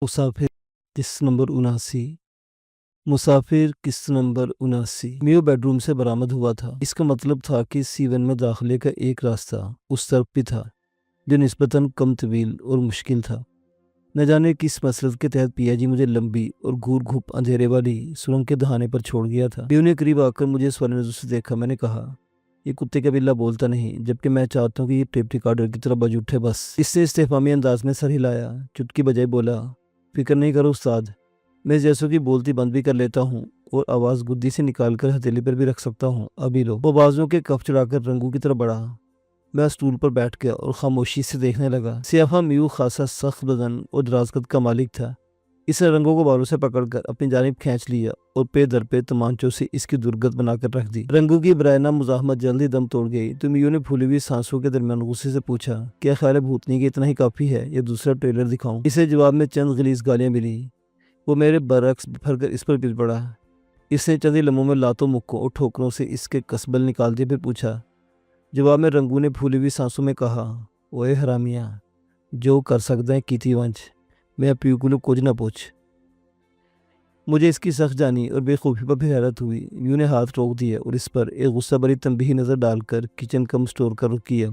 مسافر قسط نمبر 79 مسافر قسط نمبر 79 میو بیڈ روم سے برآمد ہوا تھا۔ اس کا مطلب تھا کہ C1 میں داخلے کا ایک راستہ اس طرف بھی تھا جو نسبتاً کم طویل اور مشکل تھا۔ نہ جانے کس مسلط کے تحت پیا جی مجھے لمبی اور گھور گھوپ اندھیرے والی سرنگ کے دہانے پر چھوڑ گیا تھا۔ میو نے قریب آ کر مجھے سوال نظر سے دیکھا۔ میں نے کہا، یہ کتے کا بلا بولتا نہیں، جبکہ میں چاہتا ہوں کہ یہ ٹیپ ریکارڈر کی طرح بج اٹھے بس۔ اس نے استفہامی انداز میں سر ہلایا، چٹکی بجائے بولا، فکر نہیں کرو استاد، میں جیسوں کی بولتی بند بھی کر لیتا ہوں اور آواز گدی سے نکال کر ہتھیلی پر بھی رکھ سکتا ہوں، ابھی لو۔ وہ بازوں کے کف چڑھا کر رنگو کی طرف بڑھا۔ میں اسٹول پر بیٹھ گیا اور خاموشی سے دیکھنے لگا۔ سیاہ میو خاصا سخت بدن اور دراز قد کا مالک تھا۔ اس نے رنگو کو بالوں سے پکڑ کر اپنی جانب کھینچ لیا اور پے در پے تمانچوں سے اس کی درگت بنا کر رکھ دی۔ رنگو کی برائے نام مزاحمت جلدی دم توڑ گئی تو میو نے پھولی ہوئی سانسوں کے درمیان غصے سے پوچھا، کیا خیال ہے بھوتنی کہ اتنا ہی کافی ہے یا دوسرا ٹریلر دکھاؤں؟ اسے جواب میں چند غلیظ گالیاں ملی۔ وہ میرے برعکس بپھر کر اس پر گر پڑا۔ اس نے چند ہی لمحوں میں لاتوں مکوں اور ٹھوکروں سے اس کے کسبل نکال دیے، پھر پوچھا۔ جواب میں رنگو نے پھولی ہوئی سانسوں میں کہا، اوے حرامیہ، جو کر سکتا ہے کیتی ونچ، میں پیو کو کچھ نہ پوچھ۔ مجھے اس کی سخت جانی اور بے خوفی پر پھر حیرت ہوئی۔ میو نے ہاتھ روک دیا اور اس پر ایک غصہ بری تنبیہی نظر ڈال کر کچن کم سٹور کا رخ کیا۔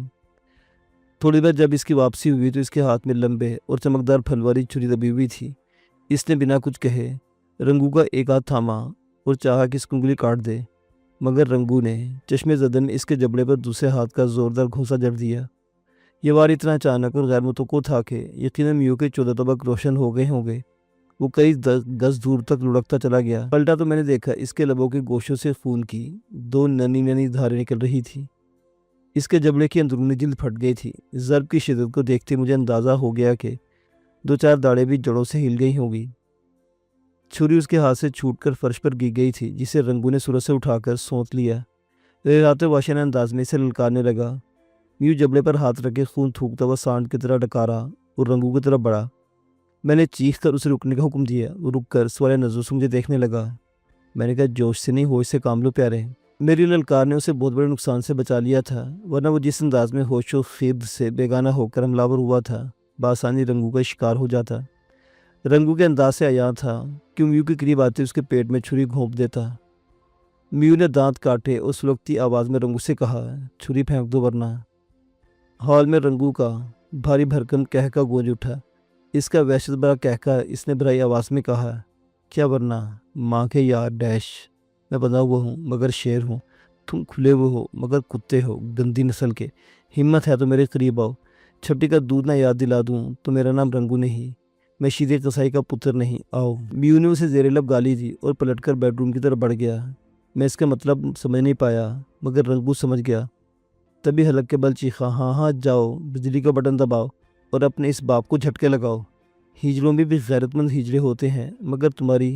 تھوڑی دیر جب اس کی واپسی ہوئی تو اس کے ہاتھ میں لمبے اور چمکدار پھل والی چھری دبی ہوئی تھی۔ اس نے بنا کچھ کہے رنگو کا ایک ہاتھ تھاما اور چاہا کہ اس کی انگلی کاٹ دے، مگر رنگو نے چشمے زدن میں اس کے جبڑے پر دوسرے ہاتھ کا زوردار گھونسا جڑ دیا۔ یہ وار اتنا اچانک اور غیر متوقع تھا کہ یقیناً میو کے 14 طبق روشن ہو گئے ہوں گے۔ وہ کئی گز دور تک لڑکتا چلا گیا۔ پلٹا تو میں نے دیکھا اس کے لبوں کے گوشوں سے خون کی 2 ننھی ننھی دھاریں نکل رہی تھی۔ اس کے جبڑے کی اندرونی جلد پھٹ گئی تھی۔ ضرب کی شدت کو دیکھتے مجھے اندازہ ہو گیا کہ 2-4 داڑیں بھی جڑوں سے ہل گئی ہوں گی۔ چھری اس کے ہاتھ سے چھوٹ کر فرش پر گر گئی تھی، جسے رنگو نے صورت سے اٹھا کر سونت لیا۔ ریلاتے واشانہ انداز میں اسے للکارنے لگا۔ میو جبڑے پر ہاتھ رکھے خون تھوکتا ہوا سانڈ کی طرح ڈکارا اور رنگو کی طرف بڑھا۔ میں نے چیخ کر اسے رکنے کا حکم دیا۔ وہ رک کر سوالے نظروں سے مجھے دیکھنے لگا۔ میں نے کہا، جوش سے نہیں، ہوش سے کام لو پیارے۔ میری للکار نے اسے بہت بڑے نقصان سے بچا لیا تھا، ورنہ وہ جس انداز میں ہوش و خرد سے بیگانہ ہو کر حملہ ور ہوا تھا، بآسانی رنگو کا شکار ہو جاتا۔ رنگو کے انداز سے عیاں تھا کہ میو کے قریب آتے اس کے پیٹ میں چھری گھونپ دیتا۔ میو نے دانت کاٹے اور سلگتی آواز میں رنگو سے کہا، چھری پھینک دو ورنہ۔ ہال میں رنگو کا بھاری بھرکم کہکا گونج اٹھا۔ اس کا وحشت بھرا کہکا اس نے بھرائی آواز میں کہا، کیا ورنہ؟ ماں کے یار ڈیش، میں بندھا ہوا ہوں مگر شیر ہوں، تم کھلے ہوئے ہو مگر کتے ہو، گندی نسل کے۔ ہمت ہے تو میرے قریب آؤ، چھٹی کا دودھ نہ یاد دلا دوں تو میرا نام رنگو نہیں، میں شیدے قصائی کا پتر نہیں، آؤ۔ میو نے اسے زیر لب گالی دی اور پلٹ کر بیڈ روم کی طرف بڑھ گیا۔ میں اس کا مطلب سمجھ نہیں پایا، مگر رنگو سمجھ گیا۔ تبھی حلق کے بل چیخا، ہاں ہاں جاؤ، بجلی کا بٹن دباؤ اور اپنے اس باپ کو جھٹکے لگاؤ۔ ہجڑوں میں بھی غیرت مند ہجڑے ہوتے ہیں، مگر تمہاری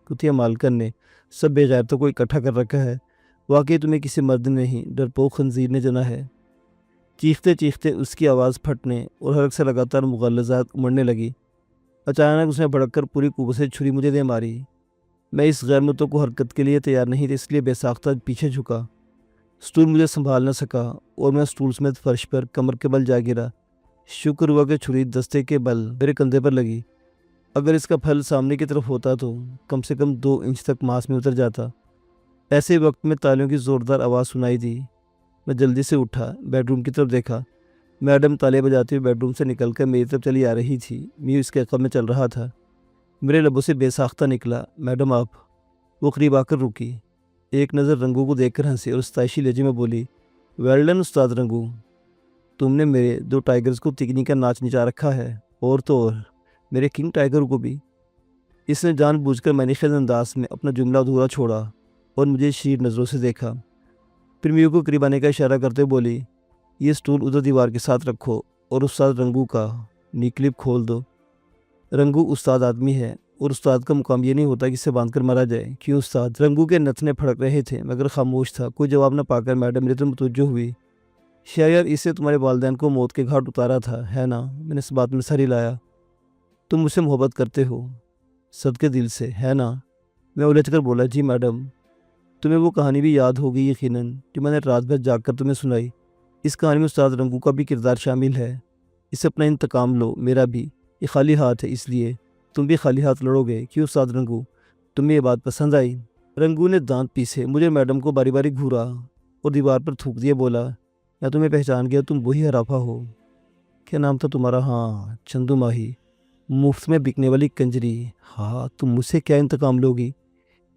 کتیا مالکن نے سب بے غیرتوں کو اکٹھا کر رکھا ہے۔ واقعی تمہیں کسی مرد نے نہیں، ڈرپوک خنزیر نے جنا ہے۔ چیختے چیختے اس کی آواز پھٹنے اور حلق سے لگاتار مغلظات امڑنے لگی۔ اچانک اس نے بھڑک کر پوری قوت سے چھری مجھے دے ماری۔ میں اس غیر متوقع حرکت کے لیے تیار نہیں تھا، اس لیے بے ساختہ پیچھے جھکا۔ سٹول مجھے سنبھال نہ سکا اور میں سٹول سمیت فرش پر کمر کے بل جا گرا۔ شکر ہوا کہ چھری دستے کے بل میرے کندھے پر لگی۔ اگر اس کا پھل سامنے کی طرف ہوتا تو کم سے کم 2 انچ تک ماس میں اتر جاتا۔ ایسے وقت میں تالیوں کی زوردار آواز سنائی دی۔ میں جلدی سے اٹھا، بیڈ روم کی طرف دیکھا۔ میڈم تالے بجاتے ہوئے بیڈ روم سے نکل کر میری طرف چلی آ رہی تھی۔ میو اس کے عقب میں چل رہا تھا۔ میرے لبوں سے بے ساختہ نکلا، میڈم آپ۔ وہ قریب آ کر رکی، ایک نظر رنگو کو دیکھ کر ہنسی اور ستائشی لہجے میں بولی، ویل ڈن استاد رنگو، تم نے میرے 2 ٹائیگرز کو تکنی کا ناچ نچا رکھا ہے، اور تو اور میرے کنگ ٹائیگر کو بھی۔ اس نے جان بوجھ کر میں نے خیز انداز میں اپنا جملہ ادھورا چھوڑا اور مجھے شریر نظروں سے دیکھا۔ پھر میو کو قریب آنے کا اشارہ کرتے بولی، یہ سٹول ادھر دیوار کے ساتھ رکھو اور استاد رنگو کا نی کلپ کھول دو۔ رنگو استاد آدمی ہے اور استاد کا مقام یہ نہیں ہوتا کہ اسے باندھ کر مارا جائے، کیوں استاد؟ رنگو کے نتنے پھڑک رہے تھے مگر خاموش تھا۔ کوئی جواب نہ پا کر میڈم میرے طرف متوجہ ہوئی۔ شاید اس سے تمہارے والدین کو موت کے گھاٹ اتارا تھا، ہے نا؟ میں نے اس بات میں سر ہلایا۔ تم مجھ سے محبت کرتے ہو صدقے دل سے، ہے نا؟ میں الجھ کر بولا، جی میڈم۔ تمہیں وہ کہانی بھی یاد ہوگی یقیناً جو میں نے رات بھر جاگ کر تمہیں سنائی۔ اس کہانی میں استاد رنگو کا بھی کردار شامل ہے۔ اسے اپنا انتقام لو، میرا بھی۔ یہ خالی ہاتھ ہے اس لیے تم بھی خالی ہاتھ لڑو گے؟ کیوں استاد رنگو، تمہیں یہ بات پسند آئی؟ رنگو نے دانت پیسے مجھے میڈم کو باری باری گھورا اور دیوار پر تھوک دیا، بولا میں تمہیں پہچان گیا، تم وہی ہرافا ہو۔ کیا نام تھا تمہارا؟ ہاں، چندو ماہی، مفت میں بکنے والی کنجری۔ ہاں، تم مجھ سے کیا انتقام لوگی؟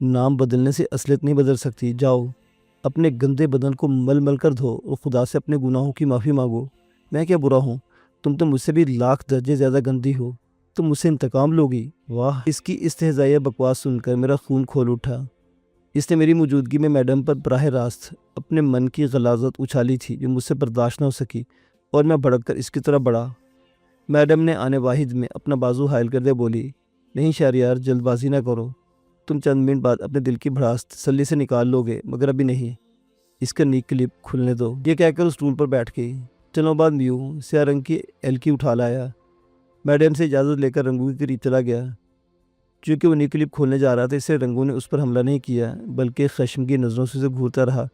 نام بدلنے سے اصلیت نہیں بدل سکتی۔ جاؤ اپنے گندے بدن کو مل مل کر دھو اور خدا سے اپنے گناہوں کی معافی مانگو۔ میں کیا برا ہوں؟ تم تو مجھ سے بھی لاکھ درجے زیادہ گندی ہو، تم مجھ سے انتقام لوگی؟ واہ! اس کی استہزائیہ بکواس سن کر میرا خون کھول اٹھا۔ اس نے میری موجودگی میں میڈم پر براہ راست اپنے من کی غلاظت اچھالی تھی جو مجھ سے برداشت نہ ہو سکی، اور میں بھڑک کر اس کی طرف بڑھا۔ میڈم نے آنے واحد میں اپنا بازو حائل کر دے بولی، نہیں شہریار، جلد بازی نہ کرو، تم چند منٹ بعد اپنے دل کی بھڑاس تسلی سے نکال لو گے، مگر ابھی نہیں، اس کا نیک کلپ کھلنے دو۔ یہ کہہ کر اس اسٹول پر بیٹھ گئی۔ چلو بعد میو سیاہ رنگ کی ایلکی اٹھا لایا۔ میڈم سے اجازت لے کر رنگو کے قریب چلا گیا۔ چونکہ وہ نیک کلپ کھولنے جا رہا تھا، اس سے رنگو نے اس پر حملہ نہیں کیا، بلکہ خشم کی نظروں سے اسے گھورتا رہا۔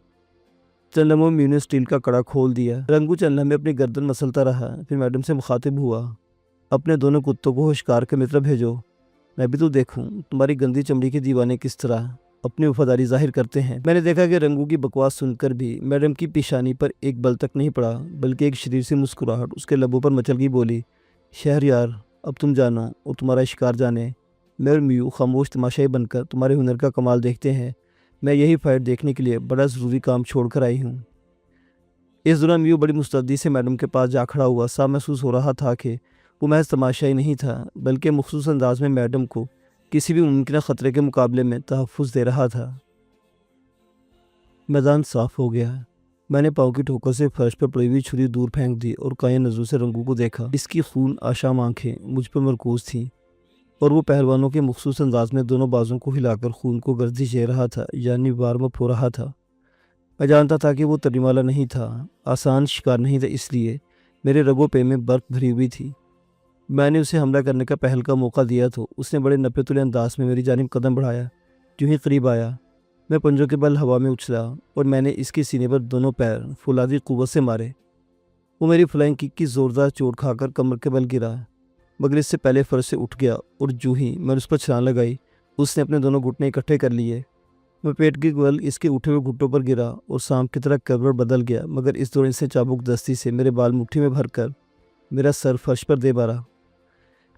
چند لمحوں میں میو نے اسٹیل کا کڑا کھول دیا۔ رنگو چند لمحے اپنی گردن مسلتا رہا، پھر میڈم سے مخاطب ہوا، اپنے دونوں کتوں کو ہوشکار کے میری طرف بھیجو، میں بھی تو دیکھوں تمہاری گندی چمڑی کے دیوانے کس طرح اپنی وفاداری ظاہر کرتے ہیں۔ میں نے دیکھا کہ رنگو کی بکواس سن کر بھی میڈم کی پیشانی پر ایک بل تک نہیں پڑا، بلکہ ایک شریر سی مسکراہٹ اس کے لبوں پر مچل گئی۔ بولی، شہریار، اب تم جانو اور تمہارا شکار جانے، میں اور میو خاموش تماشائی بن کر تمہارے ہنر کا کمال دیکھتے ہیں۔ میں یہی فائٹ دیکھنے کے لیے بڑا ضروری کام چھوڑ کر آئی ہوں۔ اس دوران میو بڑی مستعدی سے میڈم کے پاس جا کھڑا ہوا۔ صاف محسوس ہو رہا تھا کہ وہ محض تماشائی نہیں تھا، بلکہ مخصوص انداز میں میڈم کو کسی بھی ممکنہ خطرے کے مقابلے میں تحفظ دے رہا تھا۔ میدان صاف ہو گیا۔ میں نے پاؤں کی ٹھوکر سے فرش پر پڑی ہوئی چھری دور پھینک دی اور قائم نظروں سے رنگو کو دیکھا۔ اس کی خون آشام آنکھیں مجھ پر مرکوز تھیں، اور وہ پہلوانوں کے مخصوص انداز میں دونوں بازوں کو ہلا کر خون کو گردش دے رہا تھا، یعنی وارم اپ ہو رہا تھا۔ میں جانتا تھا کہ وہ ترنے والا نہیں تھا، آسان شکار نہیں تھا، اس لیے میرے رگوں پہ میں برف بھری ہوئی تھی۔ میں نے اسے حملہ کرنے کا پہل کا موقع دیا تو اس نے بڑے نپے تلے انداز میں میری جانب قدم بڑھایا۔ جو ہی قریب آیا، میں پنجوں کے بل ہوا میں اچھلا اور میں نے اس کے سینے پر دونوں پیر فولادی قوت سے مارے۔ وہ میری فلائنگ کک کی زوردار چوٹ کھا کر کمر کے بل گرا، مگر اس سے پہلے فرش سے اٹھ گیا، اور جو ہی میں اس پر چھلانگ لگائی، اس نے اپنے دونوں گھٹنے اکٹھے کر لیے۔ میں پیٹ کے بل اس کے اٹھے ہوئے گھٹوں پر گرا اور سانپ کی طرح کروٹ بدل گیا، مگر اس دوران اس نے چابک دستی سے میرے بال مٹھی میں بھر کر میرا سر فرش پر دے مارا۔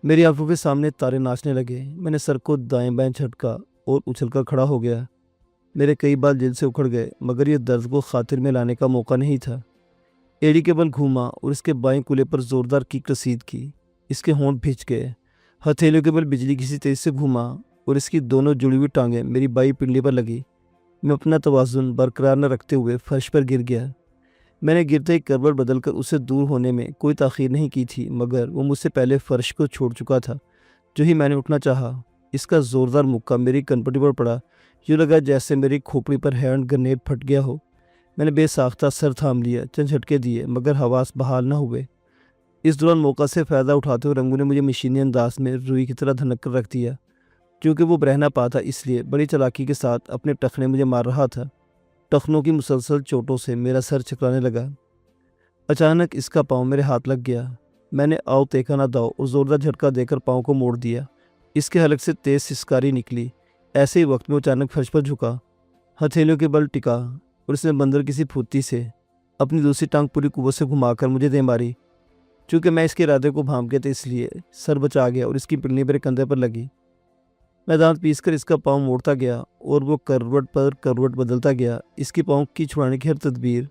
میری آنکھوں کے سامنے تارے ناچنے لگے۔ میں نے سر کو دائیں بائیں جھٹکا اور اچھل کر کھڑا ہو گیا۔ میرے کئی بال جلد سے اکھڑ گئے، مگر یہ درد کو خاطر میں لانے کا موقع نہیں تھا۔ ایڑی کے بل گھوما اور اس کے بائیں کولے پر زوردار کک رسید کی۔ اس کے ہونٹ بھیج گئے۔ ہتھیلیوں کے بل بجلی کسی تیز سے گھوما اور اس کی دونوں جڑی ہوئی ٹانگیں میری بائیں پنڈلی پر لگی۔ میں اپنا توازن برقرار نہ رکھتے ہوئے فرش پر گر گیا۔ میں نے گرتے ہی کروٹ بدل کر اس سے دور ہونے میں کوئی تاخیر نہیں کی تھی، مگر وہ مجھ سے پہلے فرش کو چھوڑ چکا تھا۔ جو ہی میں نے اٹھنا چاہا، اس کا زوردار مکہ میری کنپٹی پر پڑا۔ یوں لگا جیسے میری کھوپڑی پر ہینڈ گرنیڈ پھٹ گیا ہو۔ میں نے بے ساختہ سر تھام لیا، چند جھٹکے دیے، مگر حواس بحال نہ ہوئے۔ اس دوران موقع سے فائدہ اٹھاتے ہوئے رنگو نے مجھے مشینی انداز میں روئی کی طرح دھنک کر رکھ دیا۔ کیونکہ وہ رہ نہ پاتا، اس لیے بڑی چالاکی کے ساتھ اپنے ٹخنے مجھے مار رہا تھا۔ ٹخنوں کی مسلسل چوٹوں سے میرا سر چکرانے لگا۔ اچانک اس کا پاؤں میرے ہاتھ لگ گیا۔ میں نے آؤ دیکھا نہ داؤ اور زوردار جھٹکا دے کر پاؤں کو موڑ دیا۔ اس کے حلق سے تیز سسکاری نکلی۔ ایسے ہی وقت میں وہ اچانک فرش پر جھکا، ہتھیلیوں کے بل ٹکا، اور اس نے بندر کسی پھوتی سے اپنی دوسری ٹانگ پوری قوت سے گھما کر مجھے دے ماری۔ چونکہ میں اس کے ارادے کو بھانپ گیا تھا، اس لیے سر بچا گیا اور اس کی پنڈلی میرے کندھے پر لگی۔ میں دانت پیس کر اس کا پاؤں موڑتا گیا اور وہ کروٹ پر کروٹ بدلتا گیا۔ اس کی پاؤں کی چھڑانے کی ہر تدبیر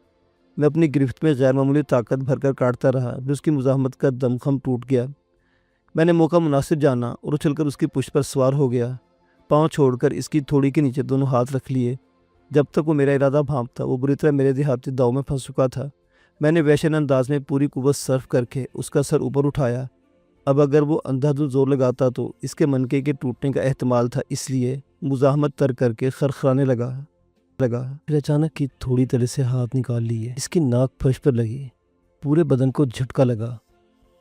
میں اپنی گرفت میں غیر معمولی طاقت بھر کر کاٹتا رہا، پھر اس کی مزاحمت کا دم خم ٹوٹ گیا۔ میں نے موقع مناسب جانا اور اچھل کر اس کی پشت پر سوار ہو گیا، پاؤں چھوڑ کر اس کی تھوڑی کے نیچے دونوں ہاتھ رکھ لیے۔ جب تک وہ میرا ارادہ بھانپتا، وہ بری طرح میرے دیہاتی داؤ میں پھنس چکا تھا۔ میں نے وحشیانہ انداز میں پوری قوت صرف کر کے اس کا سر اوپر اٹھایا۔ اب اگر وہ اندھا دھند زور لگاتا تو اس کے منکے کے ٹوٹنے کا احتمال تھا، اس لیے مزاحمت ترک کر کے خرخرانے لگا۔ پھر اچانک کی تھوڑی طرح سے ہاتھ نکال لیے، اس کی ناک فرش پر لگی، پورے بدن کو جھٹکا لگا۔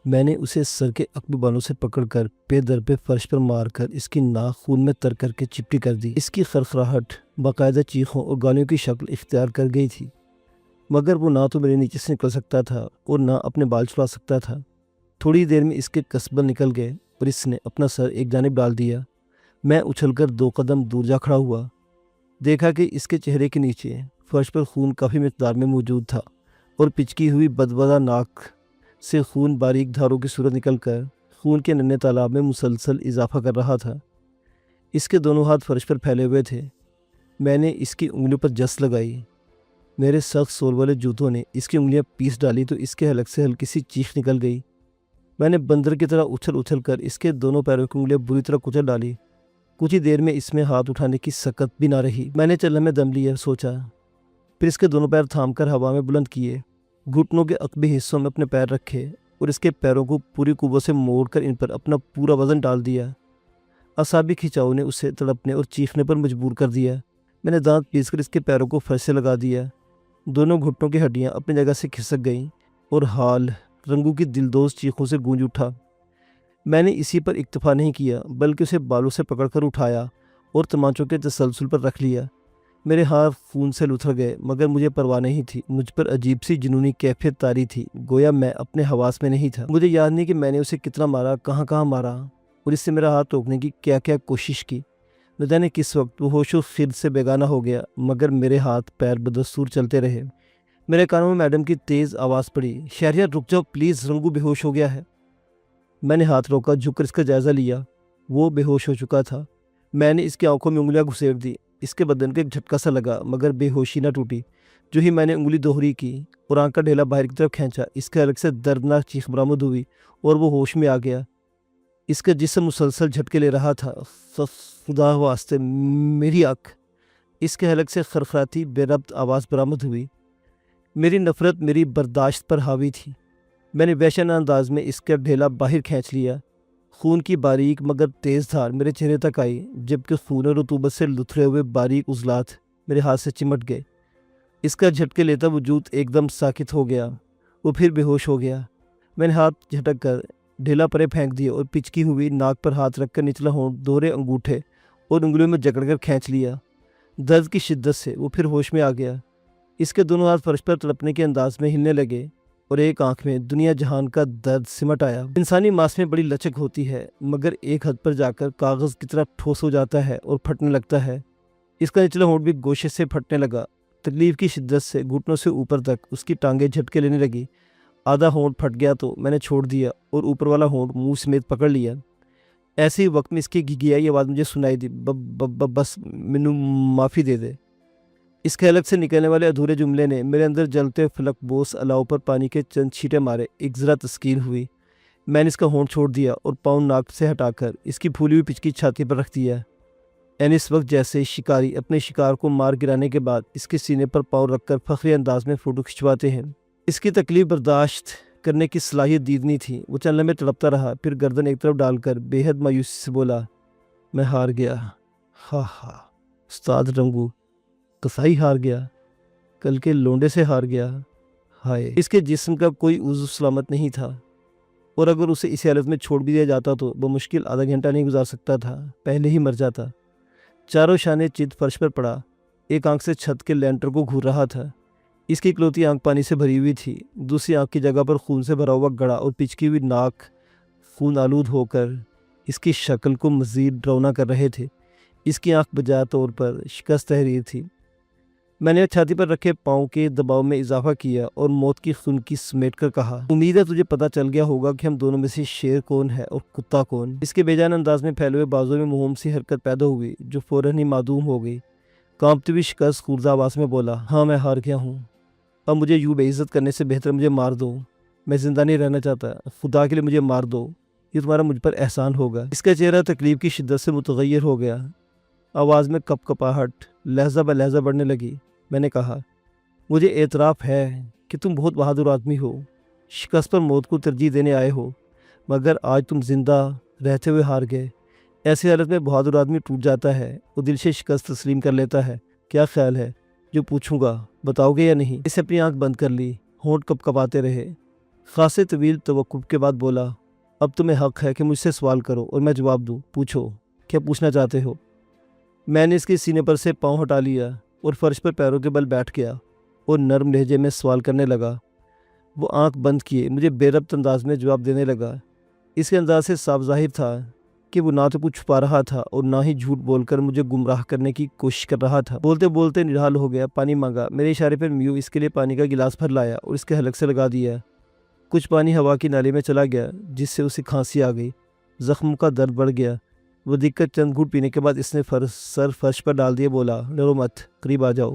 میں نے اسے سر کے عقب بالوں سے پکڑ کر پے در پہ فرش پر مار کر اس کی ناک خون میں تر کر کے چپٹی کر دی۔ اس کی خرخراہٹ باقاعدہ چیخوں اور گالیوں کی شکل اختیار کر گئی تھی، مگر وہ نہ تو میرے نیچے سے نکل سکتا تھا اور نہ اپنے بال چھڑا سکتا تھا۔ تھوڑی دیر میں اس کے کسبل نکل گئے اور اس نے اپنا سر ایک جانب ڈال دیا۔ میں اچھل کر 2 قدم دور جا کھڑا ہوا، دیکھا کہ اس کے چہرے کے نیچے فرش پر خون کافی مقدار میں موجود تھا اور پچکی ہوئی بدبودہ ناک سے خون باریک دھاروں کی صورت نکل کر خون کے ننھے تالاب میں مسلسل اضافہ کر رہا تھا۔ اس کے دونوں ہاتھ فرش پر پھیلے ہوئے تھے۔ میں نے اس کی انگلیوں پر جس لگائی۔ میرے سخت سول والے جوتوں نے اس کی انگلیاں پیس ڈالی تو اس کے حلق سے ہلکی سی چیخ نکل گئی۔ میں نے بندر کی طرح اچھل اچھل کر اس کے دونوں پیروں کی انگلیاں بری طرح کچل ڈالی۔ کچھ ہی دیر میں اس میں ہاتھ اٹھانے کی سکت بھی نہ رہی۔ میں نے چلنے میں دم لیا، سوچا، پھر اس کے دونوں پیر تھام کر ہوا میں بلند کیے، گھٹنوں کے عقبی حصوں میں اپنے پیر رکھے اور اس کے پیروں کو پوری قوت سے موڑ کر ان پر اپنا پورا وزن ڈال دیا۔ اعصابی کھنچاؤ نے اسے تڑپنے اور چیخنے پر مجبور کر دیا۔ میں نے دانت پیس کر اس کے پیروں کو فرش سے لگا دیا۔ دونوں گھٹنوں کی ہڈیاں اپنی جگہ سے کھسک گئیں اور حال رنگو کی دلدوز چیخوں سے گونج اٹھا۔ میں نے اسی پر اکتفا نہیں کیا بلکہ اسے بالوں سے پکڑ کر اٹھایا اور تمانچوں کے تسلسل پر رکھ لیا۔ میرے ہاتھ خون سے لتھڑ گئے مگر مجھے پرواہ نہیں تھی۔ مجھ پر عجیب سی جنونی کیفیت طاری تھی، گویا میں اپنے حواس میں نہیں تھا۔ مجھے یاد نہیں کہ میں نے اسے کتنا مارا، کہاں کہاں مارا اور اس سے میرا ہاتھ روکنے کی کیا کیا کوشش کی۔ نہ جانے کس وقت وہ ہوش و خرد سے بیگانہ ہو گیا مگر میرے ہاتھ پیر بدستور چلتے رہے۔ میرے کانوں میں میڈم کی تیز آواز پڑی، شہریار رک جاؤ پلیز، رنگو بے ہوش ہو گیا ہے۔ میں نے ہاتھ روکا، جھک کر اس کا جائزہ لیا۔ وہ بے ہوش ہو چکا تھا۔ میں نے اس کی آنکھوں میں انگلیاں گھسیڑ دی۔ اس کے بدن کو ایک جھٹکا سا لگا مگر بے ہوشی نہ ٹوٹی۔ جو ہی میں نے انگلی دوہری کی اور آنکھ کا ڈھیلا باہر کی طرف کھینچا، اس کے حلق سے دردناک چیخ برآمد ہوئی اور وہ ہوش میں آ گیا۔ اس کا جسم مسلسل جھٹکے لے رہا تھا۔ خدا واسطے میری آنکھ! اس کے حلق سے خرخراتی بے ربط آواز برآمد ہوئی۔ میری نفرت میری برداشت پر حاوی تھی۔ میں نے وحشیانہ انداز میں اس کا ڈھیلا باہر کھینچ لیا۔ خون کی باریک مگر تیز دھار میرے چہرے تک آئی جبکہ خون اور رطوبت سے لتھڑے ہوئے باریک عضلات میرے ہاتھ سے چمٹ گئے۔ اس کا جھٹکے لیتا وجود ایک دم ساکت ہو گیا۔ وہ پھر بے ہوش ہو گیا۔ میں نے ہاتھ جھٹک کر ڈھیلا پرے پھینک دیا اور پچکی ہوئی ناک پر ہاتھ رکھ کر نچلا ہونٹ دوہرے انگوٹھے اور انگلیوں میں جکڑ کر کھینچ لیا۔ درد کی شدت سے وہ پھر ہوش میں آ گیا۔ اس کے دونوں ہاتھ فرش پر تڑپنے کے انداز میں ہلنے لگے اور ایک آنکھ میں دنیا جہان کا درد سمٹ آیا۔ انسانی ماس میں بڑی لچک ہوتی ہے مگر ایک حد پر جا کر کاغذ کی طرح ٹھوس ہو جاتا ہے اور پھٹنے لگتا ہے۔ اس کا نچلا ہونٹ بھی گوشے سے پھٹنے لگا۔ تکلیف کی شدت سے گھٹنوں سے اوپر تک اس کی ٹانگیں جھٹکے لینے لگی۔ آدھا ہونٹ پھٹ گیا تو میں نے چھوڑ دیا اور اوپر والا ہونٹ منہ سمیت پکڑ لیا۔ ایسے ہی وقت میں اس کی گھگھیائی آواز مجھے سنائی دی، بس مینوں معافی دے دے۔ اس کے حلق سے نکلنے والے ادھورے جملے نے میرے اندر جلتے فلک بوس الاؤ پر پانی کے چند چھینٹے مارے۔ ایک ذرا تسکین ہوئی۔ میں نے اس کا ہونٹ چھوڑ دیا اور پاؤں ناک سے ہٹا کر اس کی پھولی ہوئی پچکی چھاتی پر رکھ دیا۔ اس وقت جیسے شکاری اپنے شکار کو مار گرانے کے بعد اس کے سینے پر پاؤں رکھ کر فخری انداز میں فوٹو کھنچواتے ہیں۔ اس کی تکلیف برداشت کرنے کی صلاحیت دیدنی تھی۔ وہ چند لمحے تڑپتا رہا، پھر گردن ایک طرف ڈال کر بے حد مایوسی سے بولا، میں ہار گیا، استاد رنگو، کسائی ہار گیا، کل کے لونڈے سے ہار گیا، ہائے۔ اس کے جسم کا کوئی عضو سلامت نہیں تھا اور اگر اسے اسی حالت میں چھوڑ بھی دیا جاتا تو بمشکل آدھا گھنٹہ نہیں گزار سکتا تھا، پہلے ہی مر جاتا۔ چاروں شانے چت فرش پر پڑا، ایک آنکھ سے چھت کے لینٹر کو گھور رہا تھا۔ اس کی اکلوتی آنکھ پانی سے بھری ہوئی تھی، دوسری آنکھ کی جگہ پر خون سے بھرا ہوا گڑا اور پچکی ہوئی ناک خون آلود ہو کر اس کی شکل کو مزید ڈراؤنا کر رہے تھے۔ اس کی آنکھ بجا طور پر شکست تحریر تھی۔ میں نے چھاتی پر رکھے پاؤں کے دباؤ میں اضافہ کیا اور موت کی خنکی سمیٹ کر کہا، امید ہے تجھے پتہ چل گیا ہوگا کہ ہم دونوں میں سے شیر کون ہے اور کتا کون۔ اس کے بے جان انداز میں پھیلے ہوئے بازوں میں مہوم سی حرکت پیدا ہوئی جو فوراً ہی معدوم ہو گئی۔ کانپتی ہوئی شکست خوردہ آواز میں بولا، ہاں میں ہار گیا ہوں، اب مجھے یوں بے عزت کرنے سے بہتر مجھے مار دو، میں زندہ نہیں رہنا چاہتا، خدا کے لیے مجھے مار دو، یہ تمہارا مجھ پر احسان ہوگا۔ اس کا چہرہ تکلیف کی شدت سے متغیر ہو گیا، آواز میں کپ کپاہٹ لہجہ بہ لہجہ بڑھنے لگی۔ میں نے کہا، مجھے اعتراف ہے کہ تم بہت بہادر آدمی ہو، شکست پر موت کو ترجیح دینے آئے ہو، مگر آج تم زندہ رہتے ہوئے ہار گئے۔ ایسی حالت میں بہادر آدمی ٹوٹ جاتا ہے، وہ دل سے شکست تسلیم کر لیتا ہے۔ کیا خیال ہے جو پوچھوں گا بتاؤ گے یا نہیں؟ اسے اپنی آنکھ بند کر لی، ہونٹ کپ کپاتے رہے۔ خاصے طویل توقف کے بعد بولا، اب تمہیں حق ہے کہ مجھ سے سوال کرو اور میں جواب دوں، پوچھو کیا پوچھنا چاہتے ہو۔ میں نے اس کے سینے پر سے پاؤں ہٹا لیا اور فرش پر پیروں کے بل بیٹھ گیا اور نرم لہجے میں سوال کرنے لگا۔ وہ آنکھ بند کیے مجھے بے ربط انداز میں جواب دینے لگا، اس کے انداز سے صاف ظاہر تھا کہ وہ نہ تو کچھ چھپا رہا تھا اور نہ ہی جھوٹ بول کر مجھے گمراہ کرنے کی کوشش کر رہا تھا۔ بولتے بولتے نڈھال ہو گیا، پانی مانگا۔ میرے اشارے پر میو اس کے لیے پانی کا گلاس بھر لایا اور اس کے حلق سے لگا دیا۔ کچھ پانی ہوا کی نالی میں چلا گیا جس سے اسے کھانسی آ گئی، زخموں کا درد بڑھ گیا۔ وہ دیکھ کر چند گھونٹ پینے کے بعد اس نے سر فرش پر ڈال دیا، بولا، ڈرو مت، قریب آ جاؤ،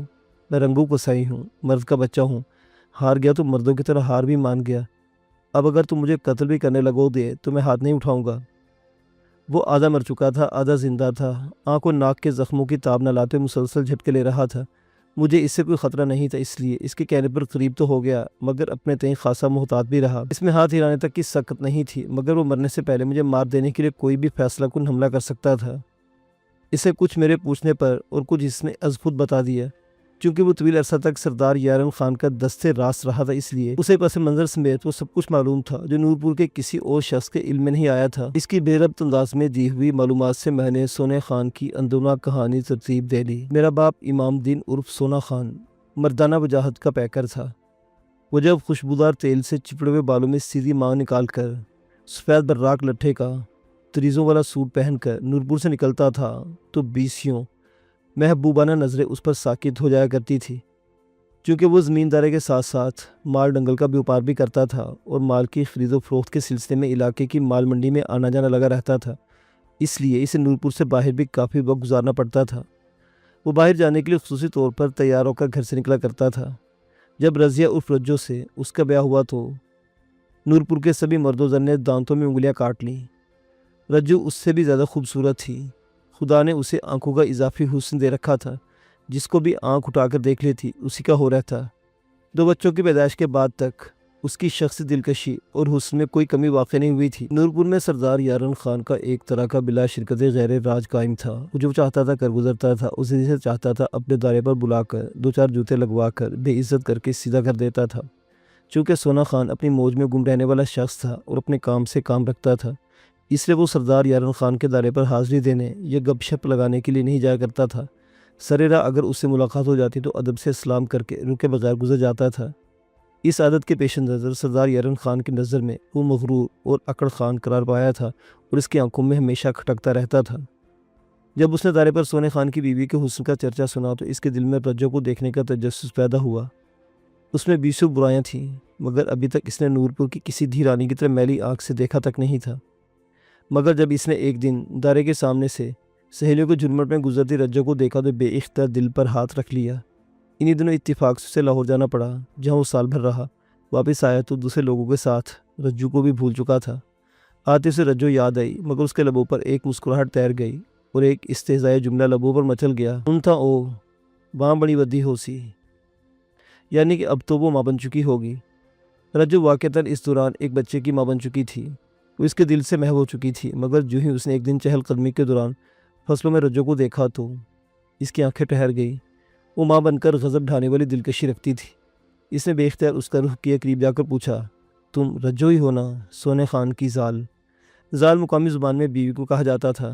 میں رنگوں کو سائی ہوں، مرد کا بچہ ہوں، ہار گیا تو مردوں کی طرح ہار بھی مان گیا۔ اب اگر تم مجھے قتل بھی کرنے لگو دے تو میں ہاتھ نہیں اٹھاؤں گا۔ وہ آدھا مر چکا تھا، آدھا زندہ تھا، آنکھ اور ناک کے زخموں کی تاب نہ لاتے مسلسل جھٹکے لے رہا تھا۔ مجھے اس سے کوئی خطرہ نہیں تھا، اس لیے اس کے کہنے پر قریب تو ہو گیا مگر اپنے تئیں خاصا محتاط بھی رہا۔ اس میں ہاتھ ہلانے تک کی سخت نہیں تھی مگر وہ مرنے سے پہلے مجھے مار دینے کے لیے کوئی بھی فیصلہ کن حملہ کر سکتا تھا۔ اسے کچھ میرے پوچھنے پر اور کچھ اس نے از خود بتا دیا۔ چونکہ وہ طویل عرصہ تک سردار یارن خان کا دست راست رہا تھا، اس لیے اسے پس منظر سمیت وہ سب کچھ معلوم تھا جو نورپور کے کسی اور شخص کے علم میں نہیں آیا تھا۔ اس کی بے ربط انداز میں دی ہوئی معلومات سے میں نے سونے خان کی اندرونہ کہانی ترتیب دے لی۔ میرا باپ امام دین عرف سونا خان مردانہ وجاہت کا پیکر تھا۔ وہ جب خوشبودار تیل سے چپڑے ہوئے بالوں میں سیدھی مانگ نکال کر سفید براق لٹھے کا تریزوں والا سوٹ پہن کر نورپور سے نکلتا تھا تو بیسیوں محبوبانہ نظریں اس پر ساکت ہو جایا کرتی تھی۔ چونکہ وہ زمیندارے کے ساتھ ساتھ مال ڈنگل کا بیوپار بھی کرتا تھا اور مال کی خرید و فروخت کے سلسلے میں علاقے کی مال منڈی میں آنا جانا لگا رہتا تھا، اس لیے اسے نورپور سے باہر بھی کافی وقت گزارنا پڑتا تھا۔ وہ باہر جانے کے لیے خصوصی طور پر تیار ہو کر گھر سے نکلا کرتا تھا۔ جب رضیہ عرف رجو سے اس کا بیاہ ہوا تو نورپور کے سبھی مرد و زن نے دانتوں میں انگلیاں کاٹ لیں۔ رجو اس سے بھی زیادہ خوبصورت تھی۔ خدا نے اسے آنکھوں کا اضافی حسن دے رکھا تھا، جس کو بھی آنکھ اٹھا کر دیکھ لیتی اسی کا ہو رہتا۔ 2 بچوں کی پیدائش کے بعد تک اس کی شخصی دلکشی اور حسن میں کوئی کمی واقع نہیں ہوئی تھی۔ نورپور میں سردار یارن خان کا ایک طرح کا بلا شرکت غیر راج قائم تھا۔ وہ جو چاہتا تھا کر گزرتا تھا، اسے جسے چاہتا تھا اپنے دارے پر بلا کر 2-4 جوتے لگوا کر بے عزت کر کے سیدھا کر دیتا تھا۔ چونکہ سونا خان اپنی موج میں گم رہنے والا شخص تھا اور اپنے کام سے کام رکھتا تھا، اس لیے وہ سردار یارن خان کے دارے پر حاضری دینے یا گپ شپ لگانے کے لیے نہیں جایا کرتا تھا۔ سریرا اگر اس سے ملاقات ہو جاتی تو ادب سے سلام کر کے رکے بغیر گزر جاتا تھا۔ اس عادت کے پیش نظر سردار یارن خان کی نظر میں وہ مغرور اور اکڑ خان قرار پایا تھا اور اس کی آنکھوں میں ہمیشہ کھٹکتا رہتا تھا۔ جب اس نے دارے پر سونے خان کی بیوی کے حسن کا چرچا سنا تو اس کے دل میں رجو کو دیکھنے کا تجسس پیدا ہوا۔ اس میں 20 برائیاں تھیں مگر ابھی تک اس نے نورپور کی کسی دھی رانی کی طرح میلی آنکھ سے دیکھا تک نہیں تھا۔ مگر جب اس نے ایک دن دارے کے سامنے سے سہیلیوں کے جھرمٹ میں گزرتی رجو کو دیکھا تو بے اختیار دل پر ہاتھ رکھ لیا۔ انہی دنوں اتفاق سے اسے لاہور جانا پڑا، جہاں وہ سال بھر رہا۔ واپس آیا تو دوسرے لوگوں کے ساتھ رجو کو بھی بھول چکا تھا۔ آتے اسے رجو یاد آئی مگر اس کے لبوں پر ایک مسکراہٹ تیر گئی اور ایک استہزائی جملہ لبوں پر مچل گیا، ان تھا او وہاں بڑی ودی ہو سی، یعنی کہ اب تو وہ ماں بن چکی ہوگی۔ رجو واقعتاً اس دوران ایک بچے کی ماں بن چکی تھی۔ وہ اس کے دل سے محو ہو چکی تھی مگر جو ہی اس نے ایک دن چہل قدمی کے دوران فصلوں میں رجو کو دیکھا تو اس کی آنکھیں ٹھہر گئی۔ وہ ماں بن کر غضب ڈھانے والی دلکشی رکھتی تھی۔ اس نے بے اختیار اس کا رخ کیا، قریب جا کر پوچھا، تم رجو ہی ہو نا، سونے خان کی زال؟ زال مقامی زبان میں بیوی کو کہا جاتا تھا۔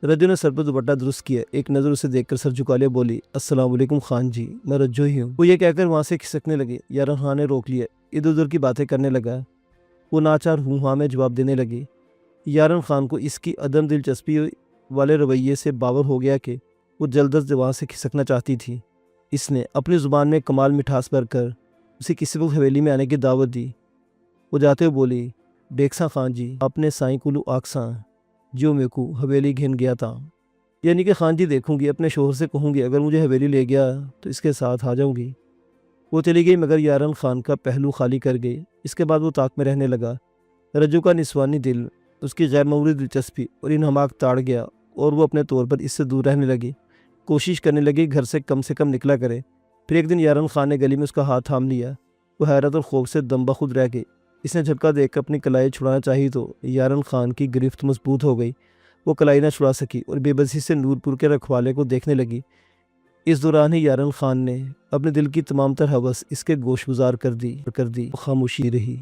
رجو نے سر پر دوپٹہ درست کیا، ایک نظر اسے دیکھ کر سر جھکا لیا، بولی، السلام علیکم خان جی، میں رجو ہی ہوں۔ وہ یہ کہہ کر وہاں سے کھسکنے لگے۔ یارن خان نے روک لیا، ادھر ادھر کی باتیں کرنے لگا۔ وہ ناچار ہوں ہاں میں جواب دینے لگی۔ یارن خان کو اس کی عدم دلچسپی والے رویے سے باور ہو گیا کہ وہ جلد از وہاں سے کھسکنا چاہتی تھی۔ اس نے اپنی زبان میں کمال مٹھاس بھر کر اسے کسی وقت حویلی میں آنے کی دعوت دی۔ وہ جاتے ہوئے بولی، ڈیکساں خان جی، آپ نے سائیں کلو آکساں جو میں کو حویلی گھن گیا تھا، یعنی کہ خان جی دیکھوں گی، اپنے شوہر سے کہوں گی اگر مجھے حویلی لے گیا تو اس کے ساتھ آ جاؤں گی۔ وہ چلی گئی مگر یارن خان کا پہلو خالی کر گئی۔ اس کے بعد وہ طاق میں رہنے لگا۔ رجو کا نسوانی دل اس کی غیر معمولی دلچسپی اور انہماک تاڑ گیا اور وہ اپنے طور پر اس سے دور رہنے لگی، کوشش کرنے لگی گھر سے کم نکلا کرے۔ پھر ایک دن یارن خان نے گلی میں اس کا ہاتھ تھام لیا۔ وہ حیرت اور خوف سے دم بخود رہ گئی۔ اس نے جھٹکا دیکھ کر اپنی کلائی چھڑانا چاہی تو یارن خان کی گرفت مضبوط ہو گئی۔ وہ کلائی نہ چھڑا سکی اور بے بسی سے نورپور کے رکھوالے کو دیکھنے لگی۔ اس دوران ہی یارن خان نے اپنے دل کی تمام تر ہوس اس کے گوش گزار کر دی۔ خاموشی رہی۔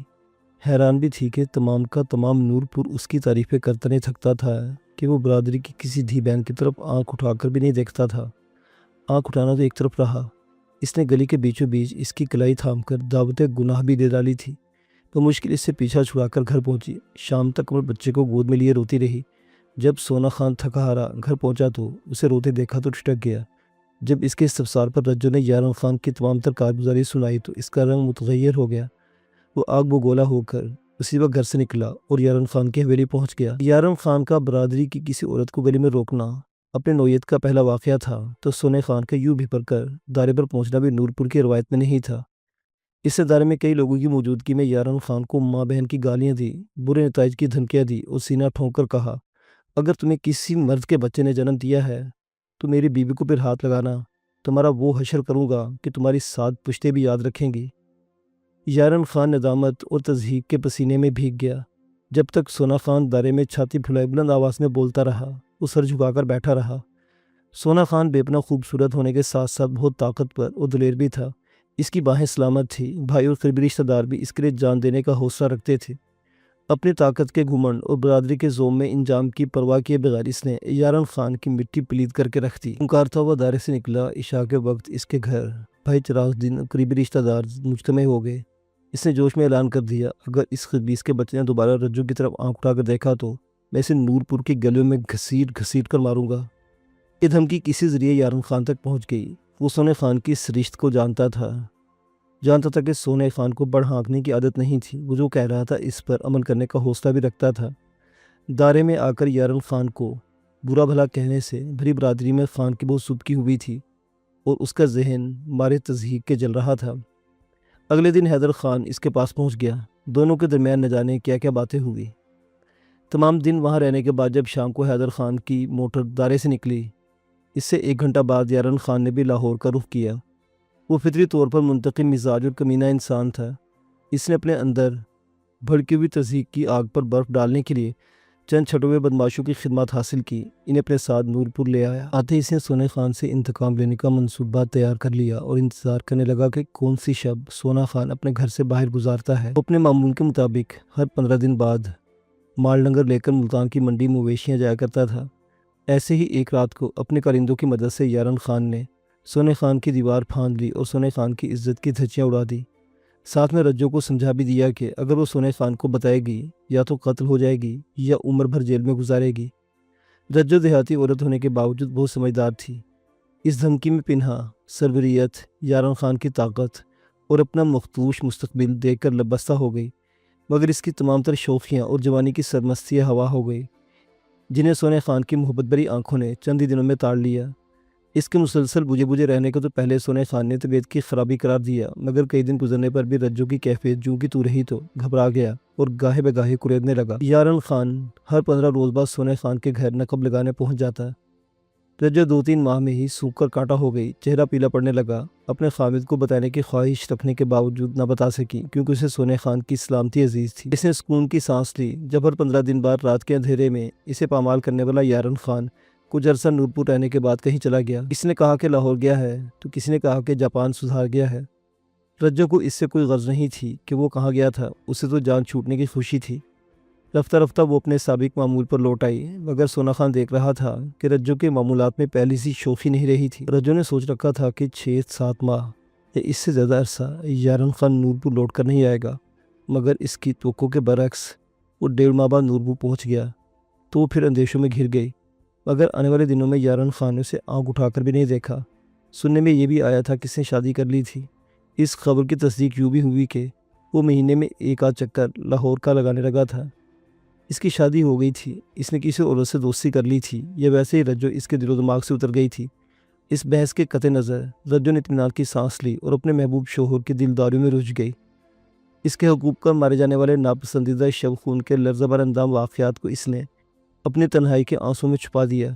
حیران بھی تھی کہ تمام کا تمام نورپور اس کی تعریفیں کرتا نہیں تھکتا تھا کہ وہ برادری کی کسی دھی بہن کی طرف آنکھ اٹھا کر بھی نہیں دیکھتا تھا۔ آنکھ اٹھانا تو ایک طرف رہا، اس نے گلی کے بیچوں بیچ اس کی کلائی تھام کر دعوت گناہ بھی دے ڈالی تھی۔ تو مشکل اس سے پیچھا چھڑا کر گھر پہنچی۔ شام تک اپنے بچے کو گود میں لیے روتی رہی۔ جب سونا خان تھکا ہارا گھر پہنچا تو اسے روتے دیکھا تو ٹھٹک گیا۔ جب اس کے استفسار پر رجو نے یارن خان کی تمام تر کارگزاری سنائی تو اس کا رنگ متغیر ہو گیا۔ وہ آگ بگولا ہو کر اسی وقت گھر سے نکلا اور یارن خان کی حویلی پہنچ گیا۔ یارن خان کا برادری کی کسی عورت کو گلی میں روکنا اپنے نوعیت کا پہلا واقعہ تھا تو سونے خان کا یوں بھپر کر دارے پر پہنچنا بھی نور پور کی روایت میں نہیں تھا۔ اس سے دارے میں کئی لوگوں کی موجودگی میں یارن خان کو ماں بہن کی گالیاں دی، برے نتائج کی دھمکیاں دی اور سینہ ٹھونک کر کہا، اگر تمہیں کسی مرد کے بچے نے جنم دیا ہے تو میری بیوی کو پھر ہاتھ لگانا، تمہارا وہ حشر کروں گا کہ تمہاری 7 پشتیں بھی یاد رکھیں گی۔ یارن خان ندامت اور تضحیک کے پسینے میں بھیگ گیا۔ جب تک سونا خان دارے میں چھاتی پھلائے بلند آواز میں بولتا رہا، وہ سر جھکا کر بیٹھا رہا۔ سونا خان بے پناہ خوبصورت ہونے کے ساتھ ساتھ بہت طاقتور اور دلیر بھی تھا۔ اس کی باہیں سلامت تھی، بھائی اور قریبی رشتہ دار بھی اس کے لیے جان دینے کا حوصلہ رکھتے تھے۔ اپنی طاقت کے گھمنڈ اور برادری کے زوم میں انجام کی پرواہ کیے بغیر اس نے یارن خان کی مٹی پلید کر کے رکھ دی۔ پکارتا ہوا دارے سے نکلا۔ عشاء کے وقت اس کے گھر بھائی چراغ دن اور قریبی رشتہ دار مجتمع ہو گئے۔ اس نے جوش میں اعلان کر دیا، اگر اس خبیث کے بچے نے دوبارہ رجو کی طرف آنکھ اٹھا کر دیکھا تو میں اسے نور پور کی گلیوں میں گھسیٹ گھسیٹ کر ماروں گا۔ یہ دھمکی کسی ذریعے یارن خان تک پہنچ گئی۔ وہ سونے خان کی اس رشت کو جانتا تھا کہ سونے خان کو بڑھ ہانکنے کی عادت نہیں تھی۔ وہ جو کہہ رہا تھا اس پر عمل کرنے کا حوصلہ بھی رکھتا تھا۔ دارے میں آ کر یارن خان کو برا بھلا کہنے سے بھری برادری میں خان کی بہت سودکی ہوئی تھی اور اس کا ذہن مارے تضحیک کے جل رہا تھا۔ اگلے دن حیدر خان اس کے پاس پہنچ گیا۔ دونوں کے درمیان نہ جانے کیا کیا باتیں ہوئی۔ تمام دن وہاں رہنے کے بعد جب شام کو حیدر خان کی موٹر دارے سے نکلی، اس سے 1 گھنٹہ بعد یارن خان نے بھی لاہور کا رخ کیا۔ وہ فطری طور پر منتقم مزاج اور کمینہ انسان تھا۔ اس نے اپنے اندر بھڑکی ہوئی تضحیک کی آگ پر برف ڈالنے کے لیے چند چھٹے ہوئے بدماشوں کی خدمات حاصل کی، انہیں اپنے ساتھ نور پور لے آیا۔ آتے اس نے سونے خان سے انتقام لینے کا منصوبہ تیار کر لیا اور انتظار کرنے لگا کہ کون سی شب سونا خان اپنے گھر سے باہر گزارتا ہے۔ وہ اپنے معمول کے مطابق ہر 15 دن بعد مال ڈنگر لے کر ملتان کی منڈی مویشیاں جایا کرتا تھا۔ ایسے ہی ایک رات کو اپنے کارندوں کی مدد سے یارن خان نے سونے خان کی دیوار پھاند لی اور سونے خان کی عزت کی دھجیاں اڑا دی۔ ساتھ میں رجو کو سمجھا بھی دیا کہ اگر وہ سونے خان کو بتائے گی یا تو قتل ہو جائے گی یا عمر بھر جیل میں گزارے گی۔ رجو دیہاتی عورت ہونے کے باوجود بہت سمجھدار تھی۔ اس دھمکی میں پنہا سربریت، یارن خان کی طاقت اور اپنا مخدوش مستقبل دیکھ کر لبستہ ہو گئی، مگر اس کی تمام تر شوخیاں اور جوانی کی سرمستیاں ہوا ہو گئی، جنہیں سونے خان کی محبت بھری آنکھوں نے چند ہی دنوں میں تاڑ لیا۔ اس کے مسلسل بجھے بجھے رہنے کو تو پہلے سونے خان نے طبیعت کی خرابی قرار دیا، مگر کئی دن گزرنے پر بھی رجو کی کیفیت جوں کی تو رہی تو گھبرا گیا اور گاہے بگاہے کریدنے لگا۔ یارن خان ہر 15 روز بعد سونے خان کے گھر نقب لگانے پہنچ جاتا۔ رجو 2-3 ماہ میں ہی سوکھ کر کانٹا ہو گئی، چہرہ پیلا پڑنے لگا۔ اپنے خامد کو بتانے کی خواہش رکھنے کے باوجود نہ بتا سکی کیونکہ اسے سونے خان کی سلامتی عزیز تھی۔ اس نے سکون کی سانس لی جب ہر 15 دن بعد رات کے اندھیرے میں اسے پامال کرنے والا یارن خان کچھ عرصہ نور پور رہنے کے بعد کہیں چلا گیا۔ کسی نے کہا کہ لاہور گیا ہے تو کسی نے کہا کہ جاپان سدھار گیا ہے۔ رجو کو اس سے کوئی غرض نہیں تھی کہ وہ کہاں گیا تھا، اسے تو جان چھوٹنے کی خوشی تھی۔ رفتہ رفتہ وہ اپنے سابق معمول پر لوٹ آئی، مگر سونا خان دیکھ رہا تھا کہ رجو کے معمولات میں پہلی سی شوخی نہیں رہی تھی۔ رجو نے سوچ رکھا تھا کہ 6-7 ماہ یا اس سے زیادہ عرصہ یارن خان نور پور لوٹ کر نہیں آئے گا، مگر اس کی توقع کے برعکس وہ 1.5 ماہ بعد نور پور پہنچ گیا تو وہ پھر اندیشوں میں گھر گئی، مگر آنے والے دنوں میں یارن خان نے اسے آنکھ اٹھا کر بھی نہیں دیکھا۔ سننے میں یہ بھی آیا تھا کہ اس نے شادی کر لی تھی۔ اس خبر کی تصدیق یوں بھی ہوئی کہ وہ مہینے میں 1 چکر لاہور کا لگانے لگا تھا۔ اس کی شادی ہو گئی تھی، اس نے کسی عورت سے دوستی کر لی تھی، یا ویسے ہی رجو اس کے دل و دماغ سے اتر گئی تھی۔ اس بحث کے قطع نظر رجو نے اطمینان کی سانس لی اور اپنے محبوب شوہر کی دلداریوں میں رجھ گئی۔ اس کے حقوق پر مارے جانے والے ناپسندیدہ شب خون کے لرزہ بر اندام واقعات کو اس نے اپنی تنہائی کے آنسوں میں چھپا دیا۔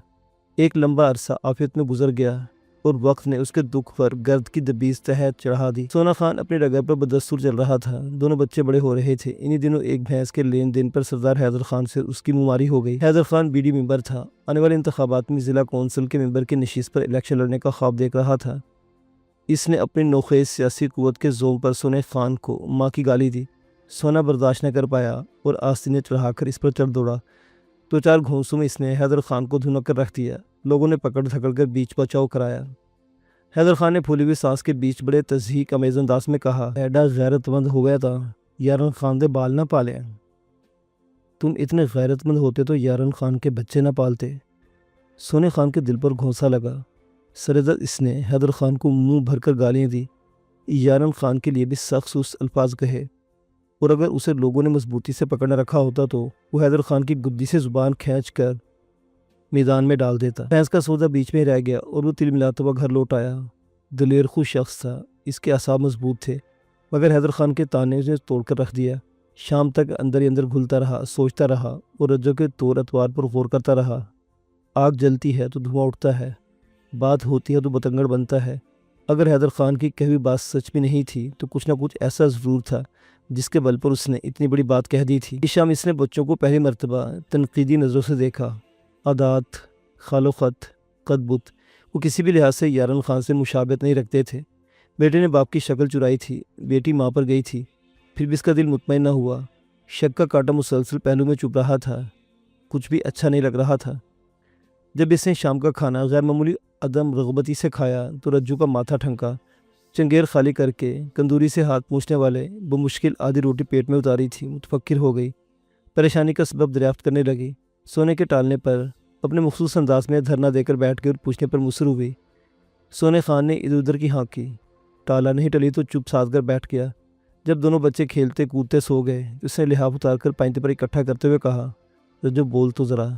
ایک لمبا عرصہ عافیت میں گزر گیا اور وقت نے اس کے دکھ پر گرد کی دبیز تحت چڑھا دی۔ سونا خان اپنے ڈگر پر بدستور چل رہا تھا، دونوں بچے بڑے ہو رہے تھے۔ انہی دنوں ایک بھینس کے لین دین پر سردار حیدر خان سے اس کی منماری ہو گئی۔ حیدر خان بی ڈی ممبر تھا، آنے والے انتخابات میں ضلع کونسل کے ممبر کی نشست پر الیکشن لڑنے کا خواب دیکھ رہا تھا۔ اس نے اپنی نوخیز سیاسی قوت کے زوم پر سونے خان کو ماں کی گالی دی۔ سونا برداشت نہ کر پایا اور آستینیں چڑھا کر اس پر چڑھ دوڑا۔ 2-4 گھونسوں میں اس نے حیدر خان کو دھنک کر رکھ دیا۔ لوگوں نے پکڑ دھکڑ کر بیچ بچاؤ کرایا۔ حیدر خان نے پھولی ہوئی سانس کے بیچ بڑے تضحیک امیز انداز میں کہا، ایڈا غیرت مند ہو گیا تھا یارن خان دے بال نہ پالے، تم اتنے غیرت مند ہوتے تو یارن خان کے بچے نہ پالتے۔ سونے خان کے دل پر گھونسا لگا۔ سردر اس نے حیدر خان کو منہ بھر کر گالیاں دی، یارن خان کے لیے بھی سخت سوس الفاظ کہے، اور اگر اسے لوگوں نے مضبوطی سے پکڑ رکھا ہوتا تو وہ حیدر خان کی گدی سے زبان کھینچ کر میدان میں ڈال دیتا۔ بھینس کا سودا بیچ میں رہ گیا اور وہ تل ملاتا ہوا گھر لوٹ آیا۔ دلیر خو شخص تھا، اس کے اعصاب مضبوط تھے، مگر حیدر خان کے تانے نے توڑ کر رکھ دیا۔ شام تک اندر ہی اندر گھلتا رہا، سوچتا رہا اور رجو کے طور اتوار پر غور کرتا رہا۔ آگ جلتی ہے تو دھواں اٹھتا ہے، بات ہوتی ہے تو بتنگڑ بنتا ہے۔ اگر حیدر خان کی کہی بات سچ بھی نہیں تھی تو کچھ نہ کچھ ایسا ضرور تھا جس کے بل پر اس نے اتنی بڑی بات کہہ دی تھی۔ اس شام اس نے بچوں کو پہلی مرتبہ تنقیدی نظروں سے دیکھا۔ عادات، خال و خط، قد بت، وہ کسی بھی لحاظ سے یارن خان سے مشابہت نہیں رکھتے تھے۔ بیٹے نے باپ کی شکل چرائی تھی، بیٹی ماں پر گئی تھی، پھر بھی اس کا دل مطمئن نہ ہوا۔ شک کا کانٹا مسلسل پہلو میں چبھ رہا تھا، کچھ بھی اچھا نہیں لگ رہا تھا۔ جب اس نے شام کا کھانا غیر معمولی عدم رغبتی سے کھایا تو رجو کا ماتھا ٹھنکا۔ چنگیر خالی کر کے کندوری سے ہاتھ پوچھنے والے بمشکل آدھی روٹی پیٹ میں اتاری تھی، متفکر ہو گئی، پریشانی کا سبب دریافت کرنے لگی۔ سونے کے ٹالنے پر اپنے مخصوص انداز میں دھرنا دے کر بیٹھ گئی اور پوچھنے پر مصر ہوئی۔ سونے خان نے ادھر ادھر کی ہاں کی، ٹالا نہیں ٹلی تو چپ سادھ کر بیٹھ گیا۔ جب دونوں بچے کھیلتے کودتے سو گئے تو اس نے لحاف اتار کر پائنتے پر اکٹھا کرتے ہوئے کہا، رجو بول تو ذرا،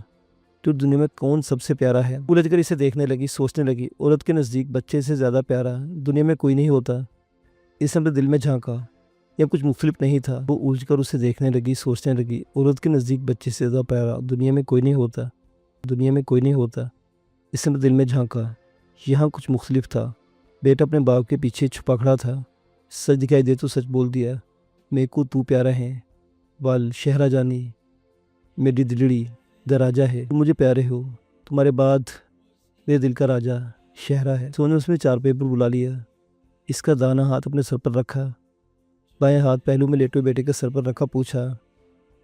تو دنیا میں کون سب سے پیارا ہے؟ الجھ کر اسے دیکھنے لگی، سوچنے لگی، عورت کے نزدیک بچے سے زیادہ پیارا دنیا میں کوئی نہیں ہوتا۔ اس نے اپنے دل میں جھانکا، یا کچھ مختلف نہیں تھا۔ وہ الجھ کر اسے دیکھنے لگی، سوچنے لگی، عورت کے نزدیک بچے سے زیادہ پیارا دنیا میں کوئی نہیں ہوتا، دنیا میں کوئی نہیں ہوتا۔ اس نے اپنے دل میں جھانکا، یہاں کچھ مختلف تھا۔ بیٹا اپنے باپ کے پیچھے چھپا کھڑا تھا۔ سچ دکھائی دے تو سچ بول دیا، میرے کو تو پیارا ہے، وال شہرا جانی، میری دلڑی دراجہ ہے، تم مجھے پیارے ہو، تمہارے بعد میرے دل کا راجہ شہرا ہے۔ سونے اس میں 4 پیپر بلا لیا، اس کا دانا ہاتھ اپنے سر پر رکھا، بائیں ہاتھ پہلو میں لیٹے بیٹے کے سر پر رکھا، پوچھا،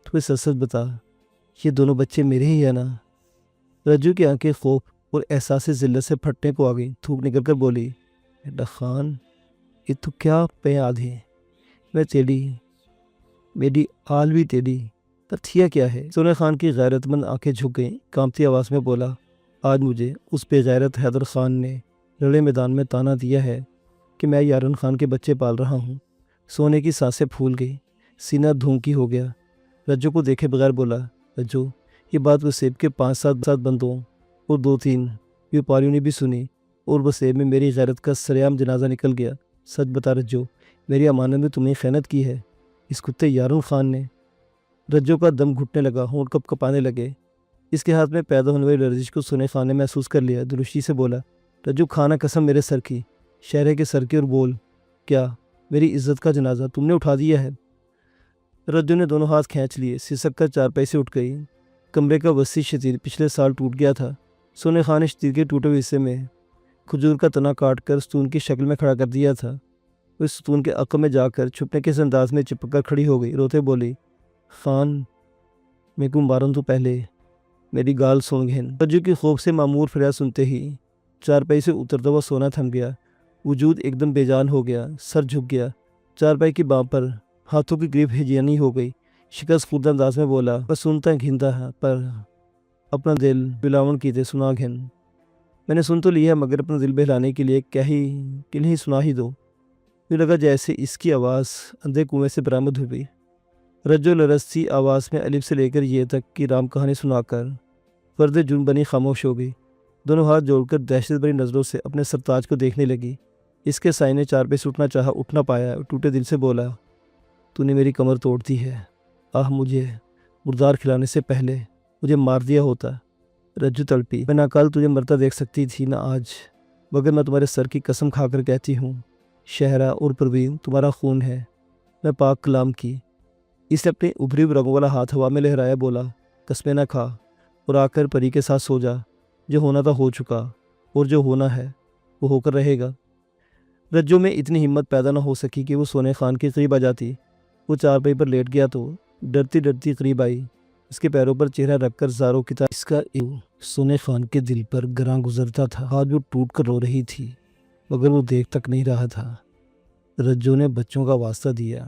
تمہیں سچ سچ بتا، یہ دونوں بچے میرے ہی ہیں نا؟ رجو کی آنکھیں خوف اور احساس ذلت سے پھٹنے کو آ گئی، تھوک نکل کر بولی، حیدر خان، یہ تو کیا پیاد ہے، میں تیری، میری آل بھی تیری، تھیا کیا ہے؟ سونے خان کی غیرت مند آنکھیں جھک گئیں، کانپتی آواز میں بولا، آج مجھے اس بے غیرت حیدر خان نے لڑے میدان میں تانا دیا ہے کہ میں یارن خان کے بچے پال رہا ہوں۔ سونے کی سانسیں پھول گئی، سینہ دھونکی ہو گیا۔ رجو کو دیکھے بغیر بولا، رجو، یہ بات وسیب کے 5-7 بندوں اور 2-3 ویپاریوں نے بھی سنی، اور وسیب میں میری غیرت کا سریعام جنازہ نکل گیا۔ سچ بتا رجو، میری امانت میں تم نے خیانت کی ہے، اس کتے یارن خان نے۔ رجو کا دم گھٹنے لگا، ہونٹ کپ کپانے لگے۔ اس کے ہاتھ میں پیدا ہونے والی لرزش کو سونے خان نے محسوس کر لیا، درشتی سے بولا، رجو، کھانا قسم میرے سر کی، شہرے کے سر کی، اور بول، کیا میری عزت کا جنازہ تم نے اٹھا دیا ہے؟ رجو نے دونوں ہاتھ کھینچ لیے، سسک کر چارپائی سے اٹھ گئی۔ کمرے کا وسیع شتیر پچھلے سال ٹوٹ گیا تھا۔ سونے خان نے شتیر کے ٹوٹے ہوئے حصے میں کھجور کا تنا کاٹ کر ستون کی شکل میں کھڑا کر دیا تھا۔ وہ اس ستون کے عقب میں جا کر چھپنے کے انداز میں چپک کر کھڑی ہو گئی، روتے بولی، خان، میں کو مارن تو پہلے میری گال سن گھن۔ رجو کی خوف سے معمور فریاد سنتے ہی چارپائی سے اترتا ہوا سونا تھم گیا، وجود ایک دم بے جان ہو گیا، سر جھک گیا، چارپائی کی بام پر ہاتھوں کی گریپ ہجیانی ہو گئی۔ شکست خوردہ انداز میں بولا، بس سنتا گھنتا ہے، پر اپنا دل بلاون کیتے سنا گھن۔ میں نے سن تو لیا، مگر اپنا دل بہلانے کے لیے کہیں سنا ہی دو۔ یہ لگا جیسے اس کی آواز اندھے کنویں سے برآمد ہوئی۔ رجو لرزتی آواز میں الف سے لے کر یہ تک کی رام کہانی سنا کر فرد جرم بنی خاموش ہو گئی۔ دونوں ہاتھ جوڑ کر دہشت بھری نظروں سے اپنے سرتاج کو دیکھنے لگی۔ اس کے سائے نے چارپائی سے اٹھنا چاہا، اٹھ نہ پایا، ٹوٹے دل سے بولا، تو نے میری کمر توڑ دی ہے، مجھے مردار کھلانے سے پہلے مجھے مار دیا ہوتا۔ رجو تڑپی، میں نہ کل تجھے مرتا دیکھ سکتی تھی نہ آج، مگر میں تمہارے سر کی قسم کھا کر کہتی ہوں، شہرا اور پروین تمہارا خون ہے، میں پاک کلام کی۔ اس نے اپنے ابھری رنگوں والا ہاتھ ہوا میں لہرایا، بولا، قسمیں نہ کھا اور آ کر پری کے ساتھ سو جا، جو ہونا تھا ہو چکا، اور جو ہونا ہے وہ ہو کر رہے گا۔ رجو میں اتنی ہمت پیدا نہ ہو سکی کہ وہ سونے خان کے قریب آ جاتی۔ وہ چارپائی پر لیٹ گیا تو ڈرتی ڈرتی قریب آئی، اس کے پیروں پر چہرہ رکھ کر زاروں کی طرح اس کا سونے خان کے دل پر گراں گزرتا تھا۔ آج وہ ٹوٹ کر رو رہی تھی، مگر وہ دیکھ تک نہیں رہا تھا۔ رجو نے بچوں کا واسطہ دیا،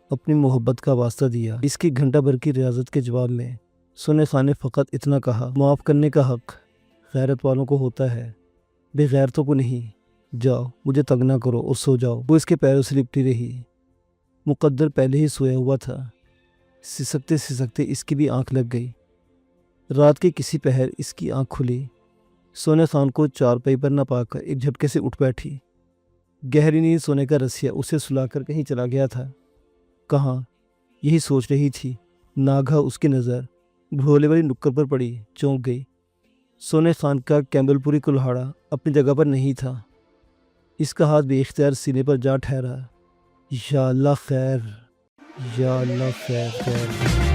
اپنی محبت کا واسطہ دیا۔ اس کی گھنٹہ بھر کی ریاضت کے جواب میں سونے خان نے فقط اتنا کہا، معاف کرنے کا حق غیرت والوں کو ہوتا ہے، بے غیرتوں کو نہیں۔ جاؤ، مجھے تنگ نہ کرو اور سو جاؤ۔ وہ اس کے پیروں سے لپٹی رہی۔ مقدر پہلے ہی سویا ہوا تھا۔ سسکتے سسکتے اس کی بھی آنکھ لگ گئی۔ رات کے کسی پہر اس کی آنکھ کھلی۔ سونے خان کو چارپائی پر نہ پا کر ایک جھٹکے سے اٹھ بیٹھی۔ گہری نیند سونے کا رسیا اسے سلا کر کہیں چلا گیا تھا۔ کہاں؟ یہی سوچ رہی تھی، ناگہاں اس کی نظر بھولے والی نکر پر پڑی۔ چونک گئی۔ سونے خان کا کیمبل پوری کلہاڑا اپنی جگہ پر نہیں تھا۔ اس کا ہاتھ بے اختیار سینے پر جا ٹھہرا۔ یا اللہ خیر، یا اللہ خیر خیر۔